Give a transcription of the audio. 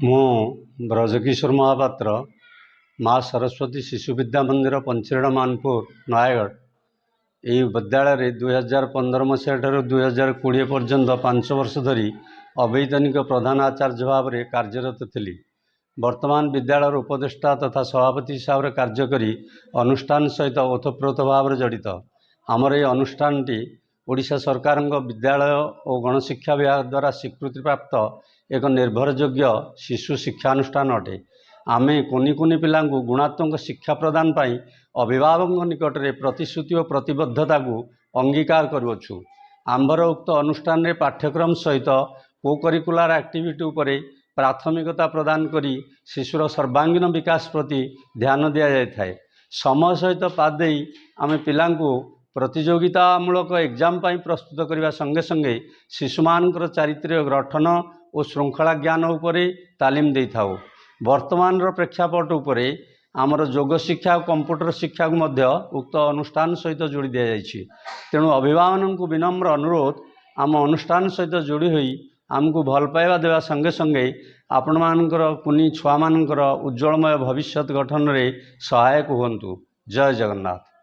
ମୁଁ ବ୍ରଜକିଶୋର ମହାପାତ୍ର ମା ସରସ୍ୱତୀ ଶିଶु ବିଦ୍ୟା ମନ୍ଦିର ପଞ୍ଚିରଣା ମାନପୁର ନୟାଗଡ଼ ଏହି ବିଦ୍ୟାଳୟରେ 2015 ମସିହା ଠାରୁ 2020 ପର୍ଯ୍ୟନ୍ତ 5 ବର୍ଷ ଧରି ଅବୈତନିକ ପ୍ରଧାନ ଆଚାର୍ଯ୍ୟ ଭାବରେ କାର୍ଯ୍ୟରତ ଥିଲି। ବର୍ତ୍ତମାନ ବିଦ୍ୟାଳୟର ଉପଦେଷ୍ଟା ତଥା ସଭାପତି ହିସାବରେ କାର୍ଯ୍ୟ କରି ଅନୁଷ୍ଠାନ ସହିତ ଓତପ୍ରୋତ ଭାବରେ ଜଡ଼ିତ। ଆମର ଏହି ଅନୁଷ୍ଠାନଟି ଓଡ଼ିଶା ସରକାରଙ୍କ ବିଦ୍ୟାଳୟ ଓ ଗଣଶିକ୍ଷା ବିଭାଗ ଦ୍ୱାରା ସ୍ୱୀକୃତିପ୍ରାପ୍ତ ଏକ ନିର୍ଭରଯୋଗ୍ୟ ଶିଶୁ ଶିକ୍ଷାନୁଷ୍ଠାନ ଅଟେ। ଆମେ କୁନି କୁନି ପିଲାଙ୍କୁ ଗୁଣାତ୍ମକ ଶିକ୍ଷା ପ୍ରଦାନ ପାଇଁ ଅଭିଭାବକଙ୍କ ନିକଟରେ ପ୍ରତିଶ୍ରୁତି ଓ ପ୍ରତିବଦ୍ଧତାକୁ ଅଙ୍ଗୀକାର କରୁଅଛୁ। ଆମ୍ଭର ଉକ୍ତ ଅନୁଷ୍ଠାନରେ ପାଠ୍ୟକ୍ରମ ସହିତ କୋକରିକୁଲାର ଆକ୍ଟିଭିଟି ଉପରେ ପ୍ରାଥମିକତା ପ୍ରଦାନ କରି ଶିଶୁର ସର୍ବାଙ୍ଗୀନ ବିକାଶ ପ୍ରତି ଧ୍ୟାନ ଦିଆଯାଇଥାଏ। ସମୟ ସହିତ ପାଦ ଦେଇ ଆମେ ପିଲାଙ୍କୁ ପ୍ରତିଯୋଗିତାମୂଳକ ଏକ୍ଜାମ ପାଇଁ ପ୍ରସ୍ତୁତ କରିବା ସଙ୍ଗେ ସଙ୍ଗେ ଶିଶୁମାନଙ୍କର ଚାରିତ୍ରିକ ଗଠନ ଓ ଶୃଙ୍ଖଳା ଜ୍ଞାନ ଉପରେ ତାଲିମ ଦେଇଥାଉ। ବର୍ତ୍ତମାନର ପ୍ରେକ୍ଷାପଟ ଉପରେ ଆମର ଯୋଗ ଶିକ୍ଷା ଓ କମ୍ପ୍ୟୁଟର ଶିକ୍ଷାକୁ ମଧ୍ୟ ଉକ୍ତ ଅନୁଷ୍ଠାନ ସହିତ ଯୋଡ଼ି ଦିଆଯାଇଛି। ତେଣୁ ଅଭିଭାବକଙ୍କୁ ବିନମ୍ର ଅନୁରୋଧ, ଆମ ଅନୁଷ୍ଠାନ ସହିତ ଯୋଡ଼ି ହୋଇ ଆମକୁ ଭଲ ପାଇବା ଦେବା ସଙ୍ଗେ ସଙ୍ଗେ ଆପଣମାନଙ୍କର କୁନି ଛୁଆମାନଙ୍କର ଉଜ୍ଜଳମୟ ଭବିଷ୍ୟତ ଗଠନରେ ସହାୟକ ହୁଅନ୍ତୁ। ଜୟ ଜଗନ୍ନାଥ।